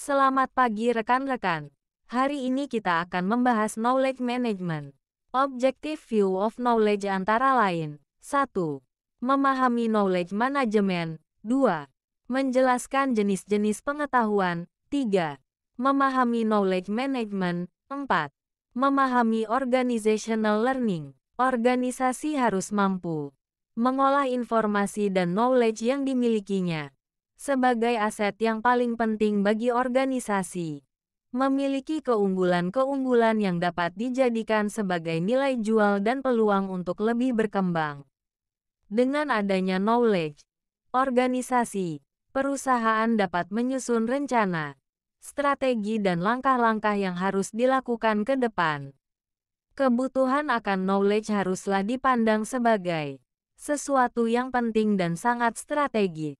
Selamat pagi rekan-rekan. Hari ini kita akan membahas knowledge management. Objective view of knowledge antara lain. 1. Memahami knowledge management. 2. Menjelaskan jenis-jenis pengetahuan. 3. Memahami knowledge management. 4. Memahami organizational learning. Organisasi harus mampu mengolah informasi dan knowledge yang dimilikinya sebagai aset yang paling penting bagi organisasi. Memiliki keunggulan-keunggulan yang dapat dijadikan sebagai nilai jual dan peluang untuk lebih berkembang. Dengan adanya knowledge, organisasi, perusahaan dapat menyusun rencana, strategi dan langkah-langkah yang harus dilakukan ke depan. Kebutuhan akan knowledge haruslah dipandang sebagai sesuatu yang penting dan sangat strategis.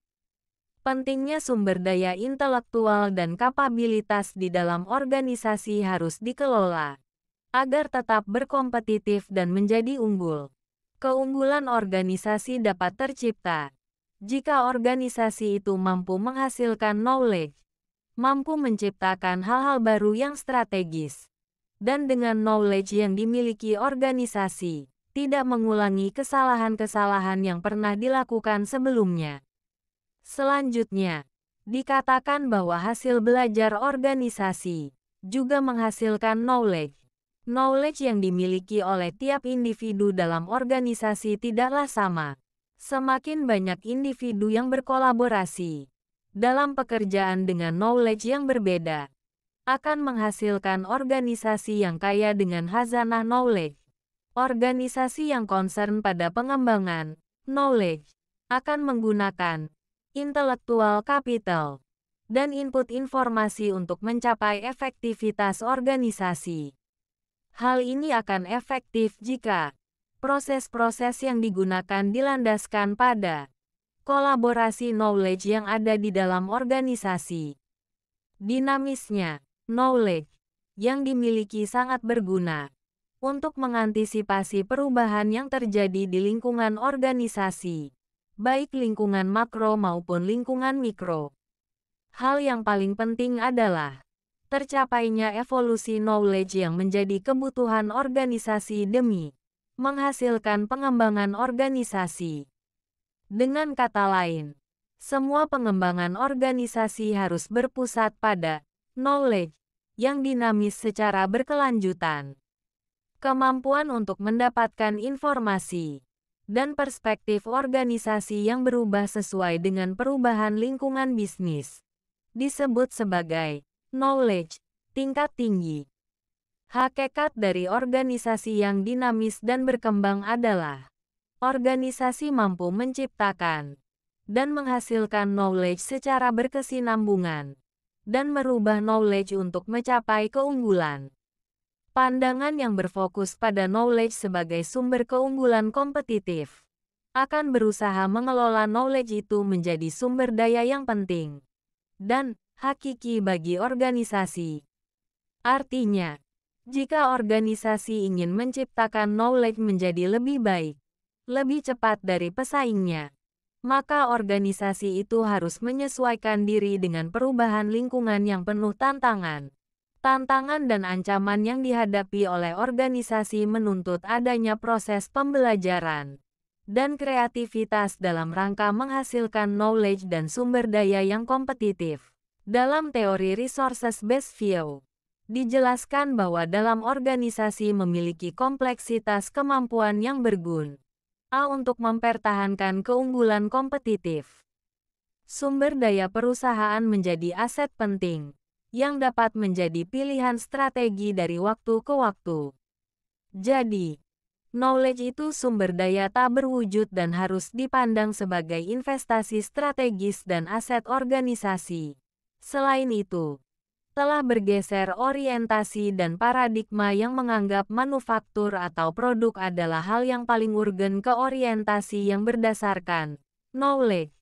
Pentingnya sumber daya intelektual dan kapabilitas di dalam organisasi harus dikelola agar tetap berkompetitif dan menjadi unggul. Keunggulan organisasi dapat tercipta jika organisasi itu mampu menghasilkan knowledge, mampu menciptakan hal-hal baru yang strategis, dan dengan knowledge yang dimiliki organisasi, tidak mengulangi kesalahan-kesalahan yang pernah dilakukan sebelumnya. Selanjutnya, dikatakan bahwa hasil belajar organisasi juga menghasilkan knowledge. Knowledge yang dimiliki oleh tiap individu dalam organisasi tidaklah sama. Semakin banyak individu yang berkolaborasi dalam pekerjaan dengan knowledge yang berbeda, akan menghasilkan organisasi yang kaya dengan khazanah knowledge. Organisasi yang concern pada pengembangan knowledge akan menggunakan intellectual capital dan input informasi untuk mencapai efektivitas organisasi. Hal ini akan efektif jika proses-proses yang digunakan dilandaskan pada kolaborasi knowledge yang ada di dalam organisasi. Dinamisnya knowledge yang dimiliki sangat berguna untuk mengantisipasi perubahan yang terjadi di lingkungan organisasi, baik lingkungan makro maupun lingkungan mikro. Hal yang paling penting adalah tercapainya evolusi knowledge yang menjadi kebutuhan organisasi demi menghasilkan pengembangan organisasi. Dengan kata lain, semua pengembangan organisasi harus berpusat pada knowledge yang dinamis secara berkelanjutan. Kemampuan untuk mendapatkan informasi dan perspektif organisasi yang berubah sesuai dengan perubahan lingkungan bisnis disebut sebagai knowledge tingkat tinggi. Hakikat dari organisasi yang dinamis dan berkembang adalah organisasi mampu menciptakan dan menghasilkan knowledge secara berkesinambungan dan merubah knowledge untuk mencapai keunggulan. Pandangan yang berfokus pada knowledge sebagai sumber keunggulan kompetitif akan berusaha mengelola knowledge itu menjadi sumber daya yang penting dan hakiki bagi organisasi. Artinya, jika organisasi ingin menciptakan knowledge menjadi lebih baik, lebih cepat dari pesaingnya, maka organisasi itu harus menyesuaikan diri dengan perubahan lingkungan yang penuh tantangan. Tantangan dan ancaman yang dihadapi oleh organisasi menuntut adanya proses pembelajaran dan kreativitas dalam rangka menghasilkan knowledge dan sumber daya yang kompetitif. Dalam teori resources-based view, dijelaskan bahwa dalam organisasi memiliki kompleksitas kemampuan yang berguna untuk mempertahankan keunggulan kompetitif. Sumber daya perusahaan menjadi aset penting yang dapat menjadi pilihan strategi dari waktu ke waktu. Jadi, knowledge itu sumber daya tak berwujud dan harus dipandang sebagai investasi strategis dan aset organisasi. Selain itu, telah bergeser orientasi dan paradigma yang menganggap manufaktur atau produk adalah hal yang paling urgen ke orientasi yang berdasarkan knowledge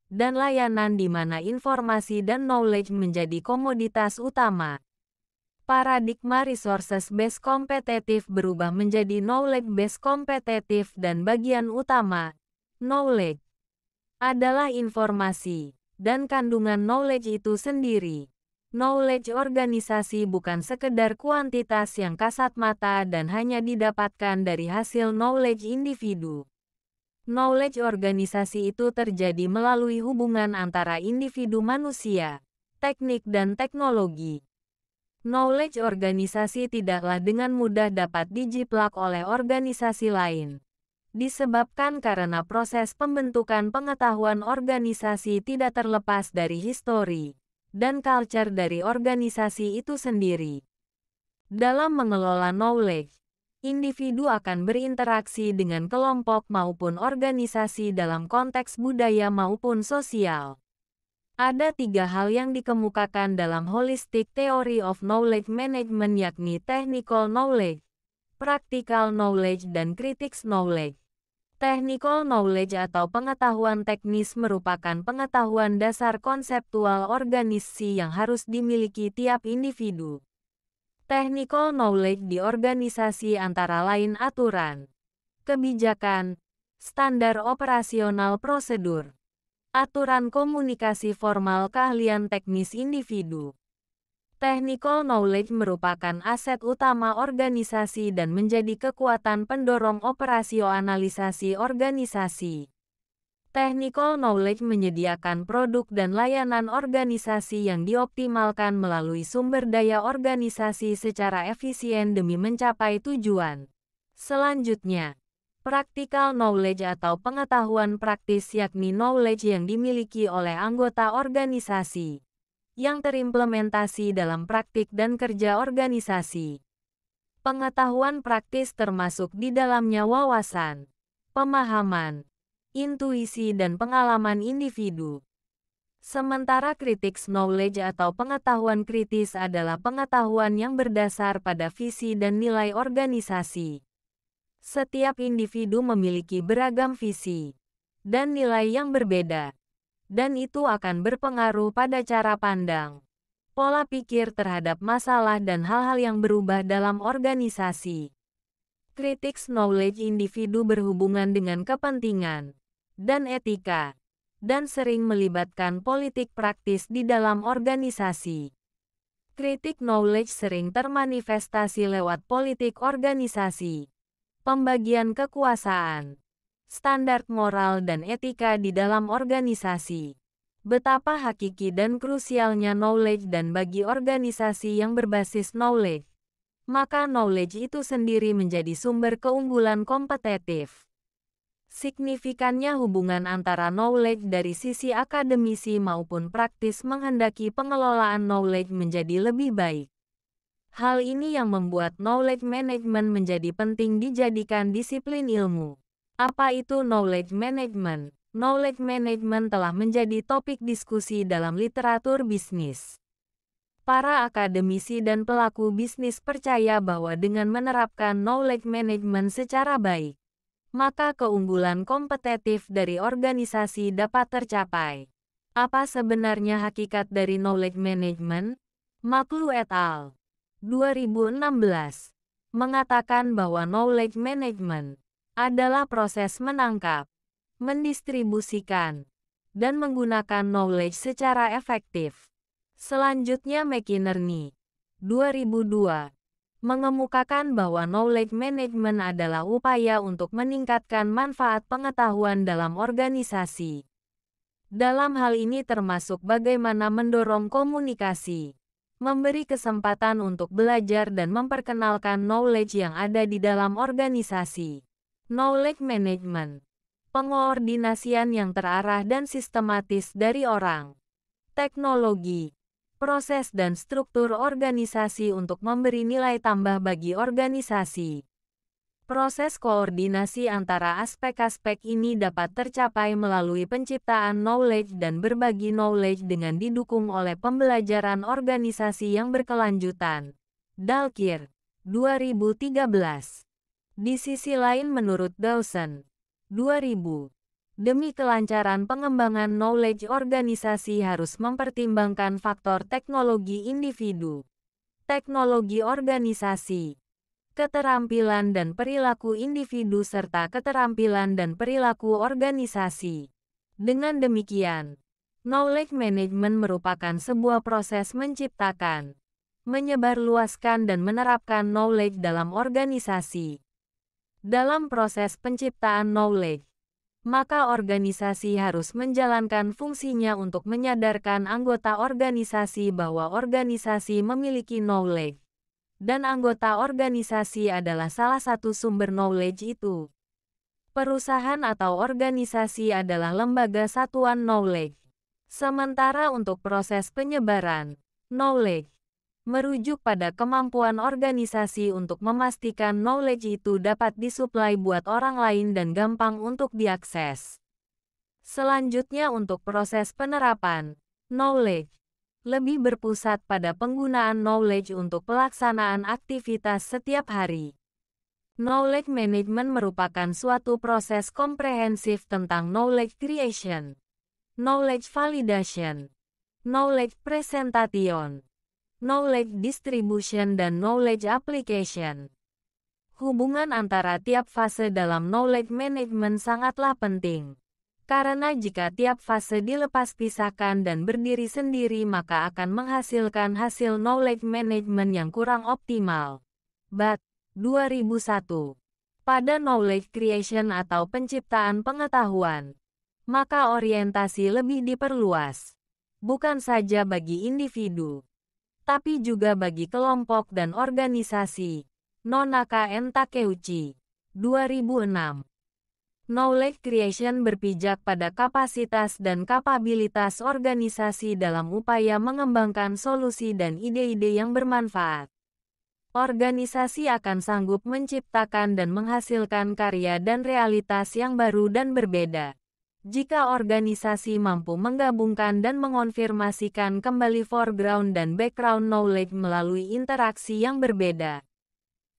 dan layanan di mana informasi dan knowledge menjadi komoditas utama. Paradigma resources-based kompetitif berubah menjadi knowledge-based kompetitif dan bagian utama, knowledge, adalah informasi, dan kandungan knowledge itu sendiri. Knowledge organisasi bukan sekedar kuantitas yang kasat mata dan hanya didapatkan dari hasil knowledge individu. Knowledge organisasi itu terjadi melalui hubungan antara individu manusia, teknik dan teknologi. Knowledge organisasi tidaklah dengan mudah dapat dijiplak oleh organisasi lain. Disebabkan karena proses pembentukan pengetahuan organisasi tidak terlepas dari histori dan culture dari organisasi itu sendiri. Dalam mengelola knowledge, individu akan berinteraksi dengan kelompok maupun organisasi dalam konteks budaya maupun sosial. Ada 3 hal yang dikemukakan dalam Holistic Theory of Knowledge Management, yakni technical knowledge, practical knowledge, dan critical knowledge. Technical knowledge atau pengetahuan teknis merupakan pengetahuan dasar konseptual organisasi yang harus dimiliki tiap individu. Technical knowledge di organisasi antara lain aturan, kebijakan, standar operasional, prosedur, aturan komunikasi formal, keahlian teknis individu. Technical knowledge merupakan aset utama organisasi dan menjadi kekuatan pendorong operasionalisasi organisasi. Technical knowledge menyediakan produk dan layanan organisasi yang dioptimalkan melalui sumber daya organisasi secara efisien demi mencapai tujuan. Selanjutnya, practical knowledge atau pengetahuan praktis, yakni knowledge yang dimiliki oleh anggota organisasi yang terimplementasi dalam praktik dan kerja organisasi. Pengetahuan praktis termasuk di dalamnya wawasan, pemahaman, intuisi, dan pengalaman individu. Sementara critical knowledge atau pengetahuan kritis adalah pengetahuan yang berdasar pada visi dan nilai organisasi. Setiap individu memiliki beragam visi dan nilai yang berbeda, dan itu akan berpengaruh pada cara pandang, pola pikir terhadap masalah dan hal-hal yang berubah dalam organisasi. Critical knowledge individu berhubungan dengan kepentingan dan etika, dan sering melibatkan politik praktis di dalam organisasi. Critical knowledge sering termanifestasi lewat politik organisasi, pembagian kekuasaan, standar moral dan etika di dalam organisasi. Betapa hakiki dan krusialnya knowledge, dan bagi organisasi yang berbasis knowledge, maka knowledge itu sendiri menjadi sumber keunggulan kompetitif. Signifikannya hubungan antara knowledge dari sisi akademisi maupun praktis menghendaki pengelolaan knowledge menjadi lebih baik. Hal ini yang membuat knowledge management menjadi penting dijadikan disiplin ilmu. Apa itu knowledge management? Knowledge management telah menjadi topik diskusi dalam literatur bisnis. Para akademisi dan pelaku bisnis percaya bahwa dengan menerapkan knowledge management secara baik, maka keunggulan kompetitif dari organisasi dapat tercapai. Apa sebenarnya hakikat dari knowledge management? McClure et al. 2016 mengatakan bahwa knowledge management adalah proses menangkap, mendistribusikan, dan menggunakan knowledge secara efektif. Selanjutnya McInerney, 2002, mengemukakan bahwa knowledge management adalah upaya untuk meningkatkan manfaat pengetahuan dalam organisasi. Dalam hal ini termasuk bagaimana mendorong komunikasi, memberi kesempatan untuk belajar dan memperkenalkan knowledge yang ada di dalam organisasi. Knowledge management, pengoordinasian yang terarah dan sistematis dari orang, teknologi, proses dan struktur organisasi untuk memberi nilai tambah bagi organisasi. Proses koordinasi antara aspek-aspek ini dapat tercapai melalui penciptaan knowledge dan berbagi knowledge dengan didukung oleh pembelajaran organisasi yang berkelanjutan. Dalkir, 2013. Di sisi lain menurut Dawson, 2000, demi kelancaran pengembangan knowledge organisasi harus mempertimbangkan faktor teknologi individu, teknologi organisasi, keterampilan dan perilaku individu serta keterampilan dan perilaku organisasi. Dengan demikian, Knowledge management merupakan sebuah proses menciptakan, menyebarluaskan dan menerapkan knowledge dalam organisasi. Dalam proses penciptaan knowledge, maka organisasi harus menjalankan fungsinya untuk menyadarkan anggota organisasi bahwa organisasi memiliki knowledge, dan anggota organisasi adalah salah satu sumber knowledge itu. Perusahaan atau organisasi adalah lembaga satuan knowledge. Sementara untuk proses penyebaran knowledge merujuk pada kemampuan organisasi untuk memastikan knowledge itu dapat disuplai buat orang lain dan gampang untuk diakses. Selanjutnya untuk proses penerapan knowledge lebih berpusat pada penggunaan knowledge untuk pelaksanaan aktivitas setiap hari. Knowledge management merupakan suatu proses komprehensif tentang knowledge creation, knowledge validation, knowledge presentation, knowledge distribution dan knowledge application. Hubungan antara tiap fase dalam knowledge management sangatlah penting. Karena jika tiap fase dilepas pisahkan dan berdiri sendiri maka akan menghasilkan hasil knowledge management yang kurang optimal. Bat. 2001. Pada knowledge creation atau penciptaan pengetahuan, maka orientasi lebih diperluas. Bukan saja bagi individu, tapi juga bagi kelompok dan organisasi. Nonaka N. Takeuchi, 2006. Knowledge creation berpijak pada kapasitas dan kapabilitas organisasi dalam upaya mengembangkan solusi dan ide-ide yang bermanfaat. Organisasi akan sanggup menciptakan dan menghasilkan karya dan realitas yang baru dan berbeda. Jika organisasi mampu menggabungkan dan mengonfirmasikan kembali foreground dan background knowledge melalui interaksi yang berbeda.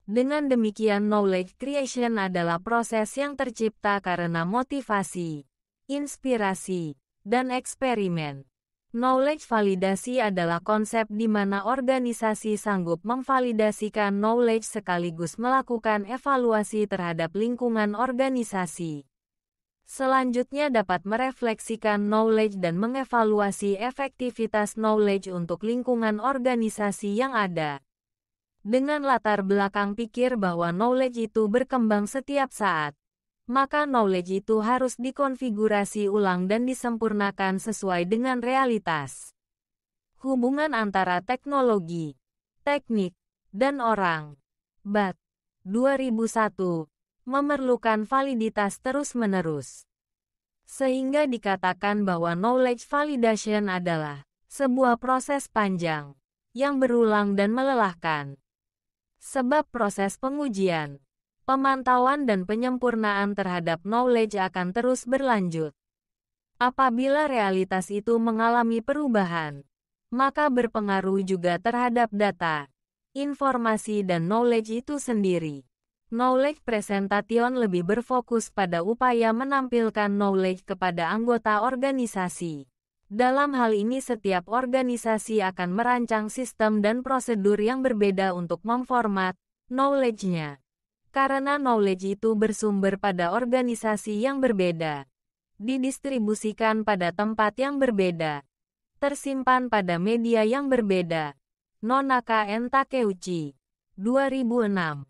Dengan demikian knowledge creation adalah proses yang tercipta karena motivasi, inspirasi, dan eksperimen. Knowledge validasi adalah konsep di mana organisasi sanggup memvalidasikan knowledge sekaligus melakukan evaluasi terhadap lingkungan organisasi. Selanjutnya dapat merefleksikan knowledge dan mengevaluasi efektivitas knowledge untuk lingkungan organisasi yang ada. Dengan latar belakang pikir bahwa knowledge itu berkembang setiap saat, maka knowledge itu harus dikonfigurasi ulang dan disempurnakan sesuai dengan realitas. Hubungan antara teknologi, teknik, dan orang. Bat. 2001. Memerlukan validitas terus-menerus. Sehingga dikatakan bahwa knowledge validation adalah sebuah proses panjang, yang berulang dan melelahkan. Sebab proses pengujian, pemantauan dan penyempurnaan terhadap knowledge akan terus berlanjut. Apabila realitas itu mengalami perubahan, maka berpengaruh juga terhadap data, informasi dan knowledge itu sendiri. Knowledge presentation lebih berfokus pada upaya menampilkan knowledge kepada anggota organisasi. Dalam hal ini setiap organisasi akan merancang sistem dan prosedur yang berbeda untuk memformat knowledge-nya. Karena knowledge itu bersumber pada organisasi yang berbeda, didistribusikan pada tempat yang berbeda, tersimpan pada media yang berbeda. Nonaka N. Takeuchi, 2006.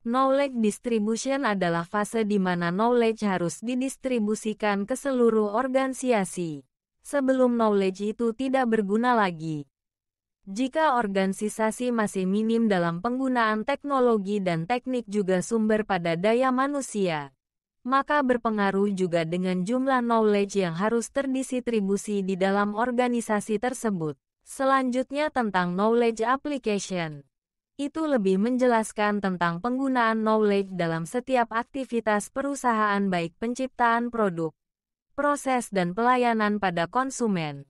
Knowledge distribution adalah fase di mana knowledge harus didistribusikan ke seluruh organisasi, sebelum knowledge itu tidak berguna lagi. Jika organisasi masih minim dalam penggunaan teknologi dan teknik juga sumber pada daya manusia, maka berpengaruh juga dengan jumlah knowledge yang harus terdistribusi di dalam organisasi tersebut. Selanjutnya tentang knowledge application. Itu lebih menjelaskan tentang penggunaan knowledge dalam setiap aktivitas perusahaan baik penciptaan produk, proses dan pelayanan pada konsumen.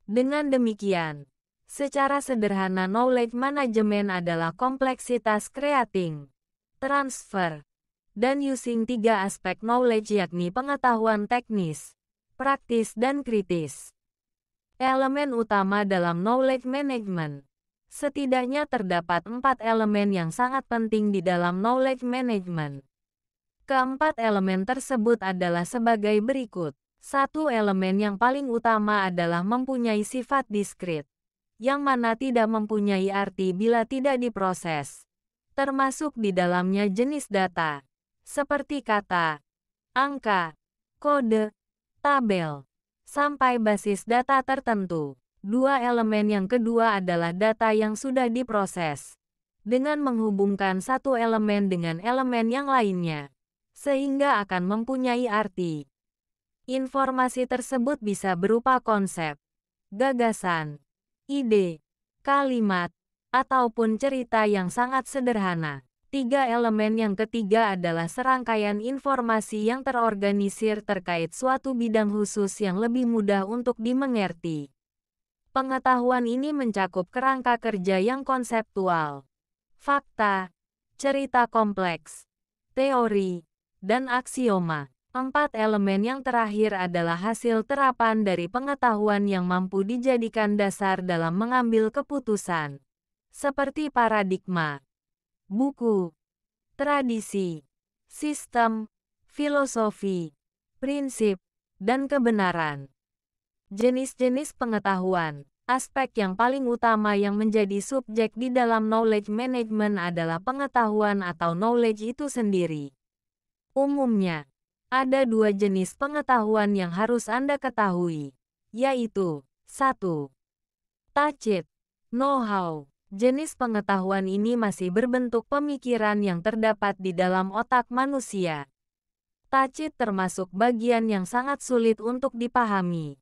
Dengan demikian, secara sederhana knowledge management adalah kompleksitas creating, transfer, dan using tiga aspek knowledge yakni pengetahuan teknis, praktis dan kritis. Elemen utama dalam knowledge management. Setidaknya terdapat 4 elemen yang sangat penting di dalam knowledge management. Keempat elemen tersebut adalah sebagai berikut. Satu elemen yang paling utama adalah mempunyai sifat diskrit, yang mana tidak mempunyai arti bila tidak diproses. Termasuk di dalamnya jenis data, seperti kata, angka, kode, tabel, sampai basis data tertentu. Dua elemen yang kedua adalah data yang sudah diproses, dengan menghubungkan satu elemen dengan elemen yang lainnya, sehingga akan mempunyai arti. Informasi tersebut bisa berupa konsep, gagasan, ide, kalimat, ataupun cerita yang sangat sederhana. Tiga elemen yang ketiga adalah serangkaian informasi yang terorganisir terkait suatu bidang khusus yang lebih mudah untuk dimengerti. Pengetahuan ini mencakup kerangka kerja yang konseptual, fakta, cerita kompleks, teori, dan aksioma. Empat elemen yang terakhir adalah hasil terapan dari pengetahuan yang mampu dijadikan dasar dalam mengambil keputusan, seperti paradigma, buku, tradisi, sistem, filosofi, prinsip, dan kebenaran. Jenis-jenis pengetahuan. Aspek yang paling utama yang menjadi subjek di dalam knowledge management adalah pengetahuan atau knowledge itu sendiri. Umumnya, ada dua jenis pengetahuan yang harus Anda ketahui, yaitu 1. Tacit, know-how. Jenis pengetahuan ini masih berbentuk pemikiran yang terdapat di dalam otak manusia. Tacit termasuk bagian yang sangat sulit untuk dipahami,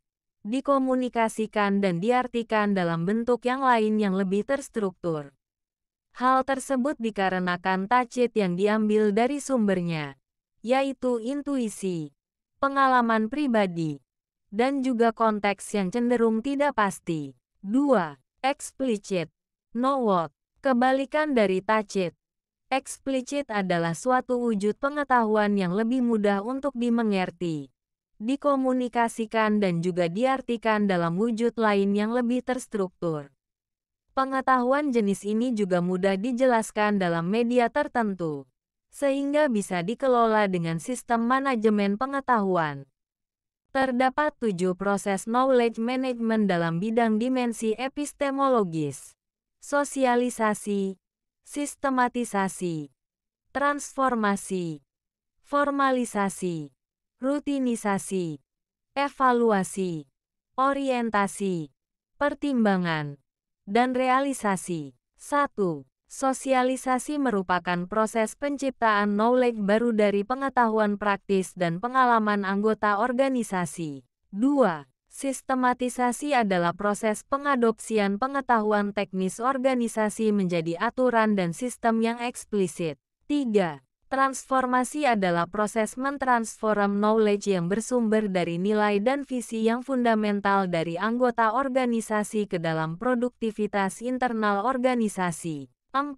dikomunikasikan dan diartikan dalam bentuk yang lain yang lebih terstruktur. Hal tersebut dikarenakan tacit yang diambil dari sumbernya, yaitu intuisi, pengalaman pribadi, dan juga konteks yang cenderung tidak pasti. 2. Explicit, know what. Kebalikan dari tacit. Explicit adalah suatu wujud pengetahuan yang lebih mudah untuk dimengerti, dikomunikasikan dan juga diartikan dalam wujud lain yang lebih terstruktur. Pengetahuan jenis ini juga mudah dijelaskan dalam media tertentu, sehingga bisa dikelola dengan sistem manajemen pengetahuan. Terdapat 7 proses knowledge management dalam bidang dimensi epistemologis, sosialisasi, sistematisasi, transformasi, formalisasi, rutinisasi, evaluasi, orientasi, pertimbangan, dan realisasi. 1. Sosialisasi merupakan proses penciptaan knowledge baru dari pengetahuan praktis dan pengalaman anggota organisasi. 2. Sistematisasi adalah proses pengadopsian pengetahuan teknis organisasi menjadi aturan dan sistem yang eksplisit. 3. Transformasi adalah proses mentransform knowledge yang bersumber dari nilai dan visi yang fundamental dari anggota organisasi ke dalam produktivitas internal organisasi. 4.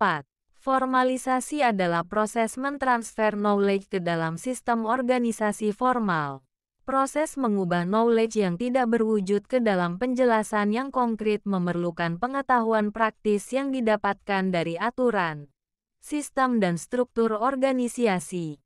Formalisasi adalah proses mentransfer knowledge ke dalam sistem organisasi formal. Proses mengubah knowledge yang tidak berwujud ke dalam penjelasan yang konkret memerlukan pengetahuan praktis yang didapatkan dari aturan, sistem dan struktur organisasi.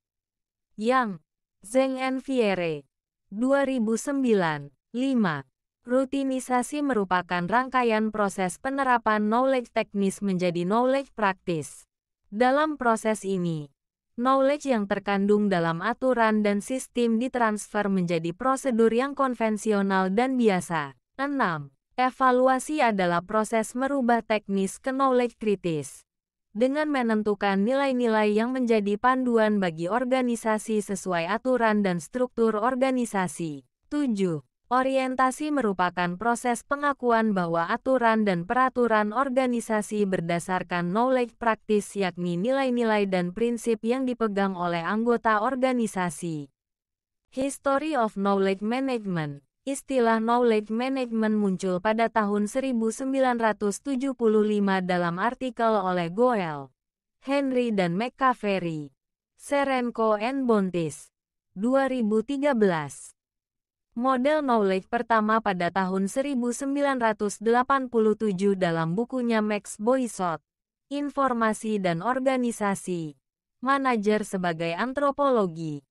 Yang, Zheng and Vierre, 2009. 5. Rutinisasi merupakan rangkaian proses penerapan knowledge teknis menjadi knowledge praktis. Dalam proses ini, knowledge yang terkandung dalam aturan dan sistem ditransfer menjadi prosedur yang konvensional dan biasa. 6. Evaluasi adalah proses merubah teknis ke knowledge kritis, dengan menentukan nilai-nilai yang menjadi panduan bagi organisasi sesuai aturan dan struktur organisasi. 7. Orientasi merupakan proses pengakuan bahwa aturan dan peraturan organisasi berdasarkan knowledge praktis yakni nilai-nilai dan prinsip yang dipegang oleh anggota organisasi. History of Knowledge Management. Istilah knowledge management muncul pada tahun 1975 dalam artikel oleh Goel, Henry dan McCaffrey, Serenko and Bontis, 2013. Model knowledge pertama pada tahun 1987 dalam bukunya Max Boisot, Informasi dan Organisasi, Manajer sebagai Antropologi.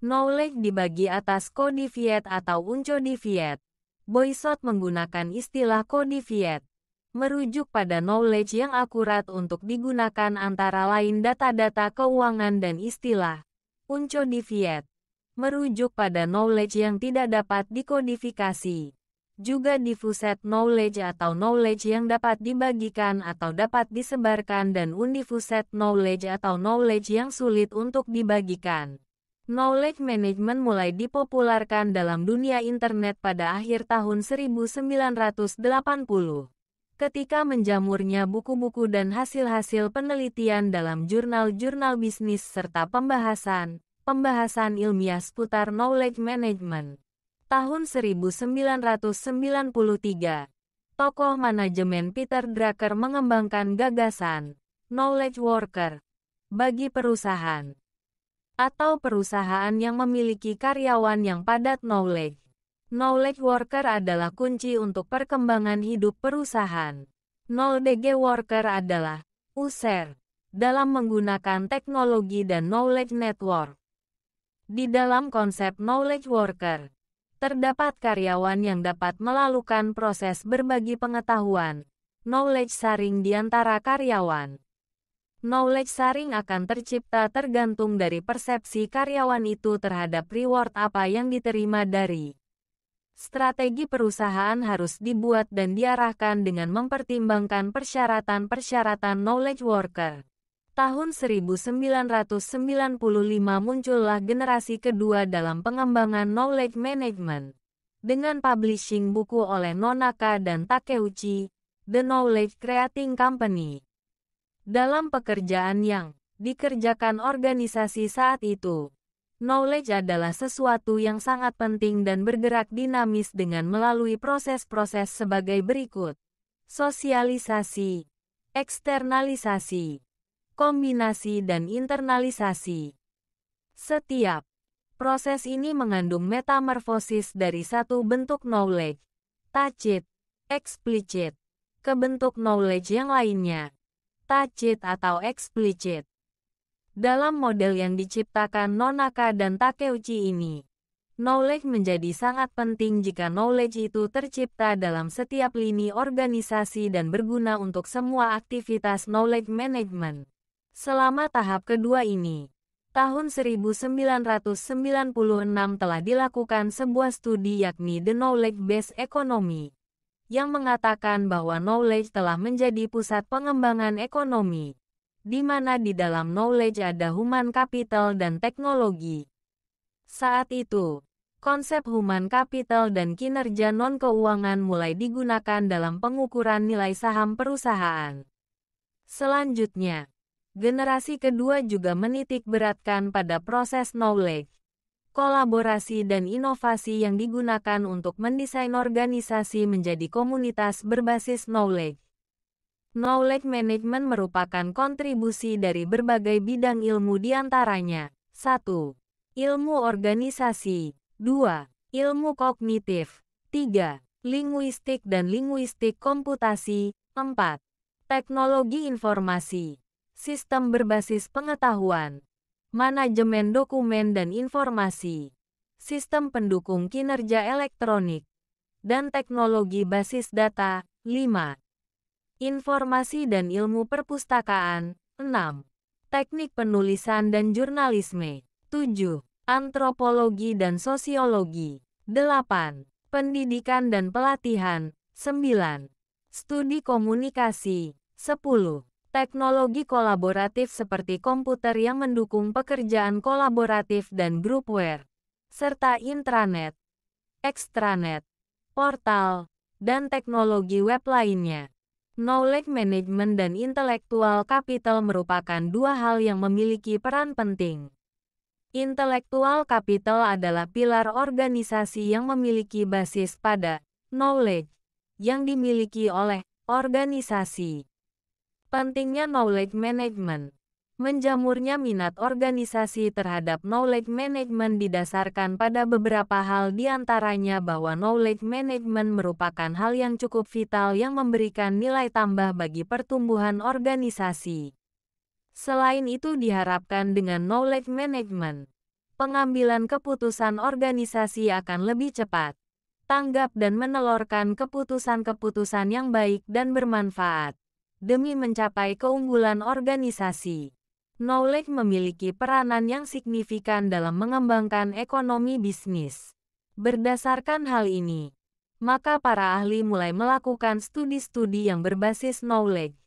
Knowledge dibagi atas codified atau uncodified. Boysot menggunakan istilah codified, merujuk pada knowledge yang akurat untuk digunakan antara lain data-data keuangan dan istilah. Uncodified, merujuk pada knowledge yang tidak dapat dikodifikasi. Juga diffused knowledge atau knowledge yang dapat dibagikan atau dapat disebarkan dan undifused knowledge atau knowledge yang sulit untuk dibagikan. Knowledge management mulai dipopulerkan dalam dunia internet pada akhir tahun 1980. Ketika menjamurnya buku-buku dan hasil-hasil penelitian dalam jurnal-jurnal bisnis serta pembahasan ilmiah seputar knowledge management. Tahun 1993, tokoh manajemen Peter Drucker mengembangkan gagasan knowledge worker bagi perusahaan atau perusahaan yang memiliki karyawan yang padat knowledge. Knowledge worker adalah kunci untuk perkembangan hidup perusahaan. Knowledge worker adalah user dalam menggunakan teknologi dan knowledge network. Di dalam konsep knowledge worker, terdapat karyawan yang dapat melakukan proses berbagi pengetahuan, knowledge sharing di antara karyawan. Knowledge sharing akan tercipta tergantung dari persepsi karyawan itu terhadap reward apa yang diterima dari. Strategi perusahaan harus dibuat dan diarahkan dengan mempertimbangkan persyaratan-persyaratan knowledge worker. Tahun 1995 muncullah generasi kedua dalam pengembangan knowledge management. Dengan publishing buku oleh Nonaka dan Takeuchi, The Knowledge Creating Company. Dalam pekerjaan yang dikerjakan organisasi saat itu, knowledge adalah sesuatu yang sangat penting dan bergerak dinamis dengan melalui proses-proses sebagai berikut. Sosialisasi, eksternalisasi, kombinasi dan internalisasi. Setiap proses ini mengandung metamorfosis dari satu bentuk knowledge, tacit, explicit, ke bentuk knowledge yang lainnya, tacit atau explicit. Dalam model yang diciptakan Nonaka dan Takeuchi ini, knowledge menjadi sangat penting jika knowledge itu tercipta dalam setiap lini organisasi dan berguna untuk semua aktivitas knowledge management. Selama tahap kedua ini, tahun 1996 telah dilakukan sebuah studi yakni The Knowledge Based Economy, yang mengatakan bahwa knowledge telah menjadi pusat pengembangan ekonomi, di mana di dalam knowledge ada human capital dan teknologi. Saat itu, konsep human capital dan kinerja non-keuangan mulai digunakan dalam pengukuran nilai saham perusahaan. Selanjutnya, generasi kedua juga menitik beratkan pada proses knowledge, kolaborasi dan inovasi yang digunakan untuk mendesain organisasi menjadi komunitas berbasis knowledge. Knowledge management merupakan kontribusi dari berbagai bidang ilmu di antaranya. 1. Ilmu organisasi. 2. Ilmu kognitif. 3. Linguistik dan linguistik komputasi. 4. Teknologi informasi. Sistem berbasis pengetahuan. Manajemen dokumen dan informasi, sistem pendukung kinerja elektronik, dan teknologi basis data. 5. Informasi dan ilmu perpustakaan. 6. Teknik penulisan dan jurnalisme. 7. Antropologi dan sosiologi. 8. Pendidikan dan pelatihan. 9. Studi komunikasi. 10. Teknologi kolaboratif seperti komputer yang mendukung pekerjaan kolaboratif dan groupware, serta intranet, extranet, portal, dan teknologi web lainnya. Knowledge management dan intellectual capital merupakan dua hal yang memiliki peran penting. Intellectual capital adalah pilar organisasi yang memiliki basis pada knowledge yang dimiliki oleh organisasi. Pentingnya knowledge management. Menjamurnya minat organisasi terhadap knowledge management didasarkan pada beberapa hal, di antaranya bahwa knowledge management merupakan hal yang cukup vital yang memberikan nilai tambah bagi pertumbuhan organisasi. Selain itu, diharapkan dengan knowledge management, pengambilan keputusan organisasi akan lebih cepat, tanggap dan menelurkan keputusan-keputusan yang baik dan bermanfaat demi mencapai keunggulan organisasi. Knowledge memiliki peranan yang signifikan dalam mengembangkan ekonomi bisnis. Berdasarkan hal ini, maka para ahli mulai melakukan studi-studi yang berbasis knowledge.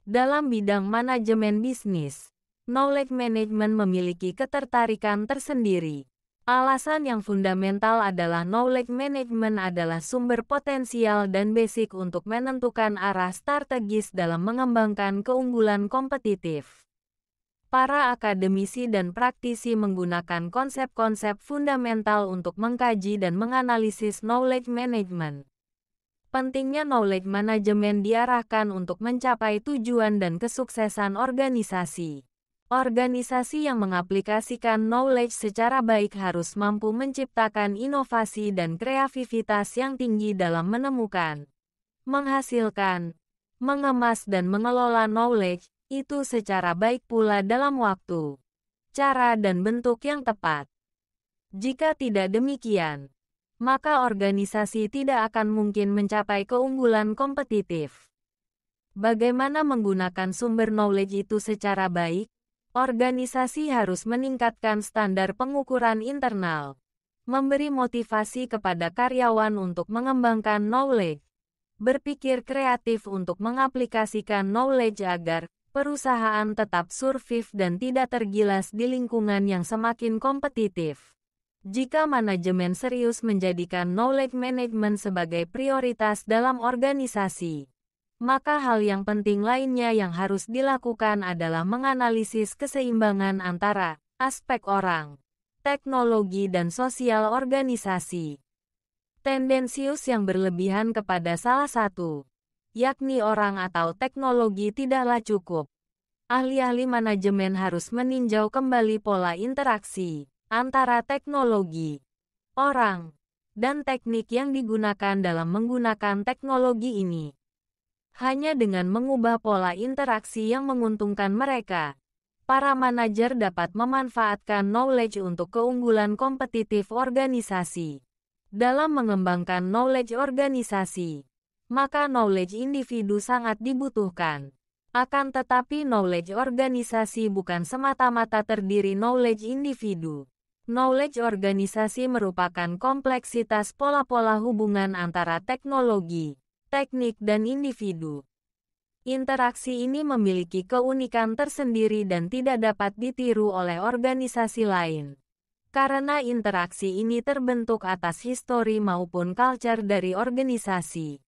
Dalam bidang manajemen bisnis, knowledge management memiliki ketertarikan tersendiri. Alasan yang fundamental adalah knowledge management adalah sumber potensial dan basic untuk menentukan arah strategis dalam mengembangkan keunggulan kompetitif. Para akademisi dan praktisi menggunakan konsep-konsep fundamental untuk mengkaji dan menganalisis knowledge management. Pentingnya knowledge management diarahkan untuk mencapai tujuan dan kesuksesan organisasi. Organisasi yang mengaplikasikan knowledge secara baik harus mampu menciptakan inovasi dan kreativitas yang tinggi dalam menemukan, menghasilkan, mengemas dan mengelola knowledge itu secara baik pula dalam waktu, cara dan bentuk yang tepat. Jika tidak demikian, maka organisasi tidak akan mungkin mencapai keunggulan kompetitif. Bagaimana menggunakan sumber knowledge itu secara baik? Organisasi harus meningkatkan standar pengukuran internal, memberi motivasi kepada karyawan untuk mengembangkan knowledge, berpikir kreatif untuk mengaplikasikan knowledge agar perusahaan tetap survive dan tidak tergilas di lingkungan yang semakin kompetitif. Jika manajemen serius menjadikan knowledge management sebagai prioritas dalam organisasi, maka hal yang penting lainnya yang harus dilakukan adalah menganalisis keseimbangan antara aspek orang, teknologi dan sosial organisasi. Tendensius yang berlebihan kepada salah satu, yakni orang atau teknologi tidaklah cukup. Ahli-ahli manajemen harus meninjau kembali pola interaksi antara teknologi, orang, dan teknik yang digunakan dalam menggunakan teknologi ini. Hanya dengan mengubah pola interaksi yang menguntungkan mereka, para manajer dapat memanfaatkan knowledge untuk keunggulan kompetitif organisasi. Dalam mengembangkan knowledge organisasi, maka knowledge individu sangat dibutuhkan. Akan tetapi knowledge organisasi bukan semata-mata terdiri knowledge individu. Knowledge organisasi merupakan kompleksitas pola-pola hubungan antara teknologi, teknik dan individu. Interaksi ini memiliki keunikan tersendiri dan tidak dapat ditiru oleh organisasi lain. Karena interaksi ini terbentuk atas histori maupun culture dari organisasi.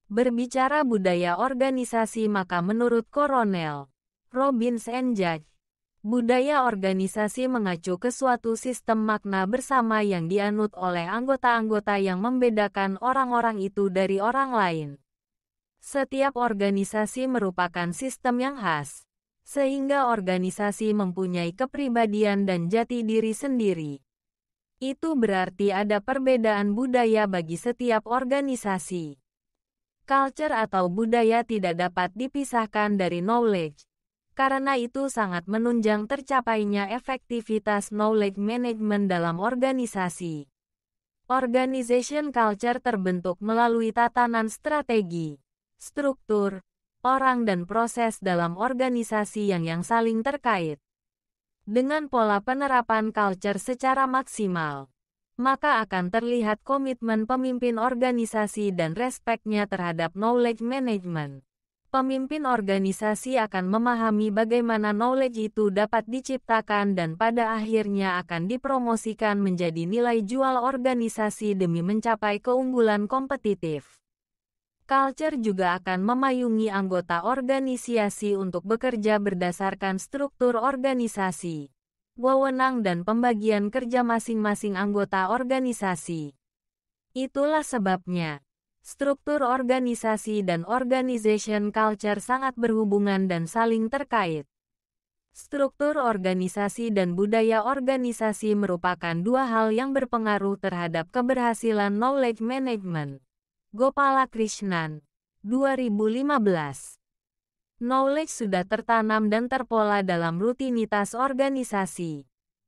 Berbicara budaya organisasi, maka menurut Koronel Robbins and Judge, budaya organisasi mengacu ke suatu sistem makna bersama yang dianut oleh anggota-anggota yang membedakan orang-orang itu dari orang lain. Setiap organisasi merupakan sistem yang khas, sehingga organisasi mempunyai kepribadian dan jati diri sendiri. Itu berarti ada perbedaan budaya bagi setiap organisasi. Culture atau budaya tidak dapat dipisahkan dari knowledge. Karena itu sangat menunjang tercapainya efektivitas knowledge management dalam organisasi. Organization culture terbentuk melalui tatanan strategi, struktur, orang dan proses dalam organisasi yang saling terkait. Dengan pola penerapan culture secara maksimal, maka akan terlihat komitmen pemimpin organisasi dan respeknya terhadap knowledge management. Pemimpin organisasi akan memahami bagaimana knowledge itu dapat diciptakan dan pada akhirnya akan dipromosikan menjadi nilai jual organisasi demi mencapai keunggulan kompetitif. Culture juga akan memayungi anggota organisasi untuk bekerja berdasarkan struktur organisasi, wewenang dan pembagian kerja masing-masing anggota organisasi. Itulah sebabnya, struktur organisasi dan organization culture sangat berhubungan dan saling terkait. Struktur organisasi dan budaya organisasi merupakan dua hal yang berpengaruh terhadap keberhasilan knowledge management. Gopalakrishnan, 2015. Knowledge sudah tertanam dan terpola dalam rutinitas organisasi,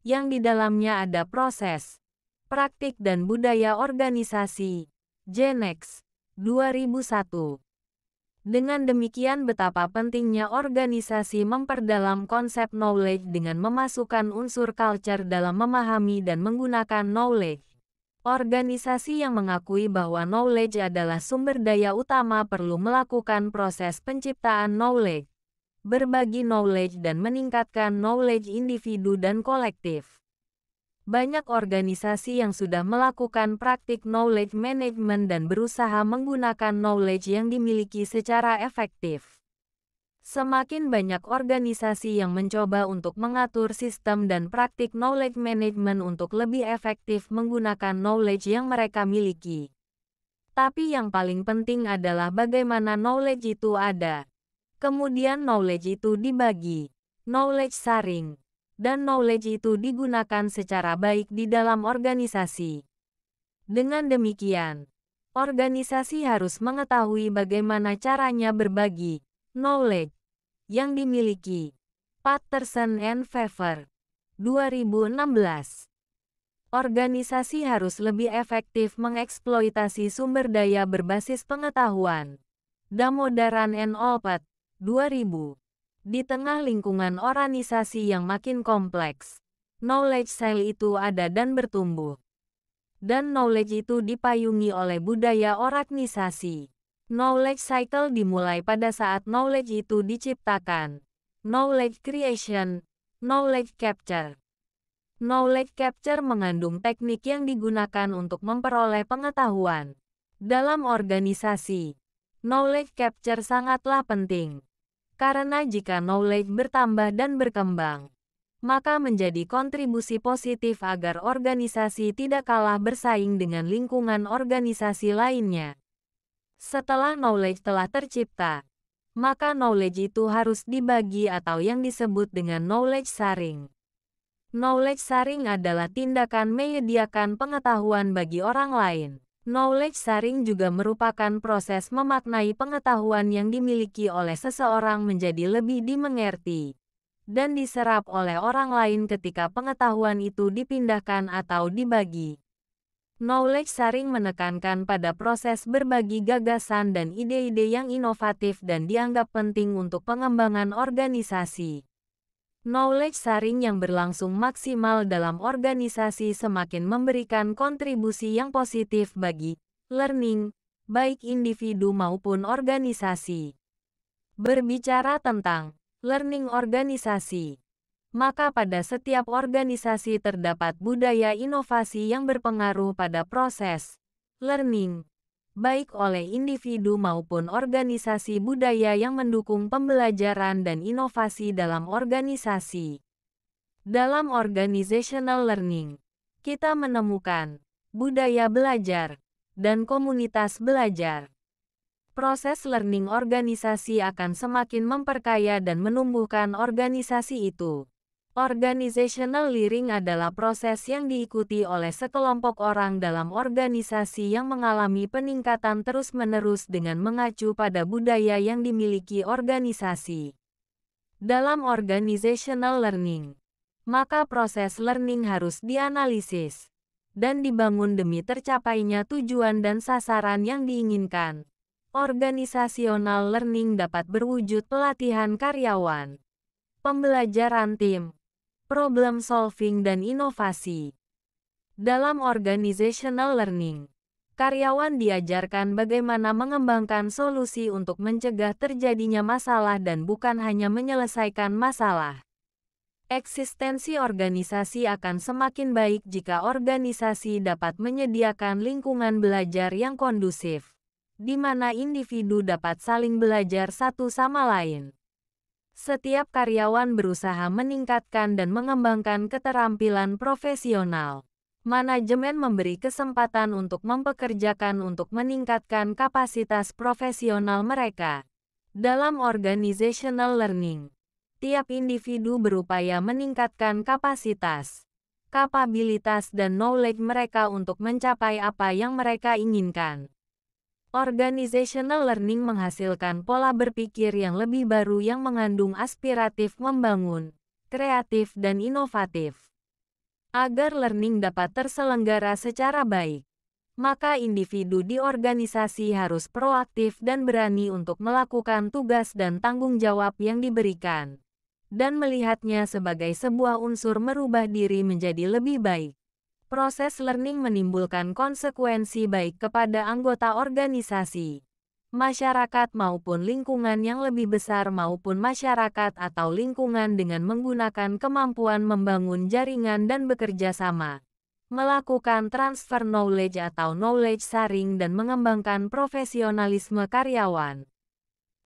yang di dalamnya ada proses, praktik dan budaya organisasi. Genex 2001. Dengan demikian betapa pentingnya organisasi memperdalam konsep knowledge dengan memasukkan unsur culture dalam memahami dan menggunakan knowledge. Organisasi yang mengakui bahwa knowledge adalah sumber daya utama perlu melakukan proses penciptaan knowledge, berbagi knowledge dan meningkatkan knowledge individu dan kolektif. Banyak organisasi yang sudah melakukan praktik knowledge management dan berusaha menggunakan knowledge yang dimiliki secara efektif. Semakin banyak organisasi yang mencoba untuk mengatur sistem dan praktik knowledge management untuk lebih efektif menggunakan knowledge yang mereka miliki. Tapi yang paling penting adalah bagaimana knowledge itu ada. Kemudian knowledge itu dibagi, knowledge sharing, dan knowledge itu digunakan secara baik di dalam organisasi. Dengan demikian, organisasi harus mengetahui bagaimana caranya berbagi knowledge yang dimiliki. Patterson and Pfeffer, 2016. Organisasi harus lebih efektif mengeksploitasi sumber daya berbasis pengetahuan. Damodaran and Olpert, 2000. Di tengah lingkungan organisasi yang makin kompleks, knowledge cell itu ada dan bertumbuh. Dan knowledge itu dipayungi oleh budaya organisasi. Knowledge cycle dimulai pada saat knowledge itu diciptakan. Knowledge creation, knowledge capture. Knowledge capture mengandung teknik yang digunakan untuk memperoleh pengetahuan. Dalam organisasi, knowledge capture sangatlah penting. Karena jika knowledge bertambah dan berkembang, maka menjadi kontribusi positif agar organisasi tidak kalah bersaing dengan lingkungan organisasi lainnya. Setelah knowledge telah tercipta, maka knowledge itu harus dibagi atau yang disebut dengan knowledge sharing. Knowledge sharing adalah tindakan menyediakan pengetahuan bagi orang lain. Knowledge sharing juga merupakan proses memaknai pengetahuan yang dimiliki oleh seseorang menjadi lebih dimengerti dan diserap oleh orang lain ketika pengetahuan itu dipindahkan atau dibagi. Knowledge sharing menekankan pada proses berbagi gagasan dan ide-ide yang inovatif dan dianggap penting untuk pengembangan organisasi. Knowledge sharing yang berlangsung maksimal dalam organisasi semakin memberikan kontribusi yang positif bagi learning, baik individu maupun organisasi. Berbicara tentang learning organisasi, maka pada setiap organisasi terdapat budaya inovasi yang berpengaruh pada proses learning, baik oleh individu maupun organisasi budaya yang mendukung pembelajaran dan inovasi dalam organisasi. Dalam organizational learning, kita menemukan budaya belajar dan komunitas belajar. Proses learning organisasi akan semakin memperkaya dan menumbuhkan organisasi itu. Organizational learning adalah proses yang diikuti oleh sekelompok orang dalam organisasi yang mengalami peningkatan terus-menerus dengan mengacu pada budaya yang dimiliki organisasi. Dalam organizational learning, maka proses learning harus dianalisis dan dibangun demi tercapainya tujuan dan sasaran yang diinginkan. Organizational learning dapat berwujud pelatihan karyawan, pembelajaran tim, problem solving dan inovasi. Dalam organizational learning, karyawan diajarkan bagaimana mengembangkan solusi untuk mencegah terjadinya masalah dan bukan hanya menyelesaikan masalah. Eksistensi organisasi akan semakin baik jika organisasi dapat menyediakan lingkungan belajar yang kondusif, di mana individu dapat saling belajar satu sama lain. Setiap karyawan berusaha meningkatkan dan mengembangkan keterampilan profesional. Manajemen memberi kesempatan untuk mempekerjakan untuk meningkatkan kapasitas profesional mereka. Dalam organizational learning, tiap individu berupaya meningkatkan kapasitas, kapabilitas dan knowledge mereka untuk mencapai apa yang mereka inginkan. Organizational learning menghasilkan pola berpikir yang lebih baru yang mengandung aspiratif membangun, kreatif dan inovatif. Agar learning dapat terselenggara secara baik, maka individu di organisasi harus proaktif dan berani untuk melakukan tugas dan tanggung jawab yang diberikan, dan melihatnya sebagai sebuah unsur merubah diri menjadi lebih baik. Proses learning menimbulkan konsekuensi baik kepada anggota organisasi, masyarakat maupun lingkungan yang lebih besar maupun masyarakat atau lingkungan dengan menggunakan kemampuan membangun jaringan dan bekerja sama, melakukan transfer knowledge atau knowledge sharing dan mengembangkan profesionalisme karyawan.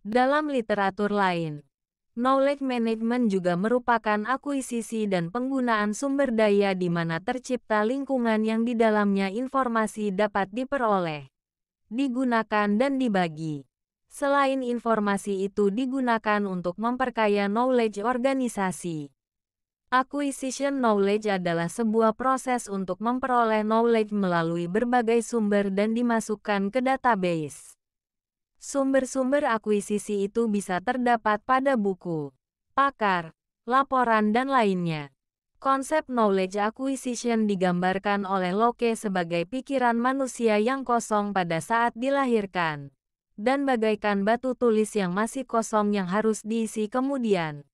Dalam literatur lain, knowledge management juga merupakan akuisisi dan penggunaan sumber daya di mana tercipta lingkungan yang di dalamnya informasi dapat diperoleh, digunakan dan dibagi. Selain informasi itu digunakan untuk memperkaya knowledge organisasi. Acquisition knowledge adalah sebuah proses untuk memperoleh knowledge melalui berbagai sumber dan dimasukkan ke database. Sumber-sumber akuisisi itu bisa terdapat pada buku, pakar, laporan dan lainnya. Konsep knowledge acquisition digambarkan oleh Locke sebagai pikiran manusia yang kosong pada saat dilahirkan, dan bagaikan batu tulis yang masih kosong yang harus diisi kemudian.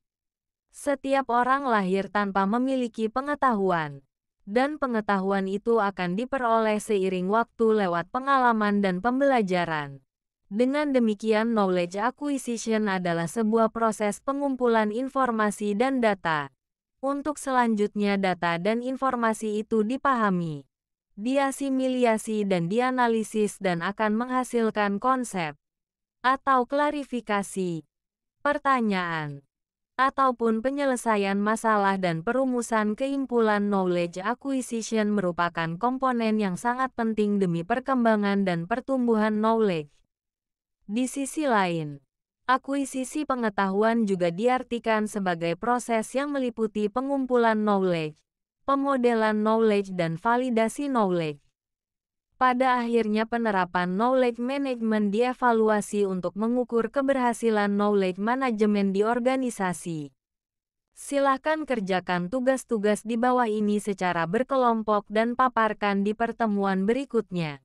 Setiap orang lahir tanpa memiliki pengetahuan, dan pengetahuan itu akan diperoleh seiring waktu lewat pengalaman dan pembelajaran. Dengan demikian, knowledge acquisition adalah sebuah proses pengumpulan informasi dan data. Untuk selanjutnya data dan informasi itu dipahami, diasimilasi dan dianalisis dan akan menghasilkan konsep, atau klarifikasi, pertanyaan, ataupun penyelesaian masalah dan perumusan kesimpulan. Knowledge acquisition merupakan komponen yang sangat penting demi perkembangan dan pertumbuhan knowledge. Di sisi lain, akuisisi pengetahuan juga diartikan sebagai proses yang meliputi pengumpulan knowledge, pemodelan knowledge dan validasi knowledge. Pada akhirnya penerapan knowledge management dievaluasi untuk mengukur keberhasilan knowledge management di organisasi. Silakan kerjakan tugas-tugas di bawah ini secara berkelompok dan paparkan di pertemuan berikutnya.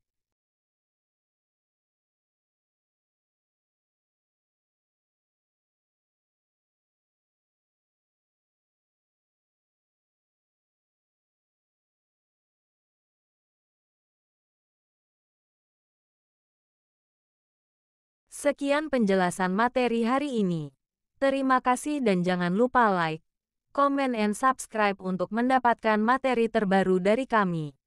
Sekian penjelasan materi hari ini. Terima kasih dan jangan lupa like, comment and subscribe untuk mendapatkan materi terbaru dari kami.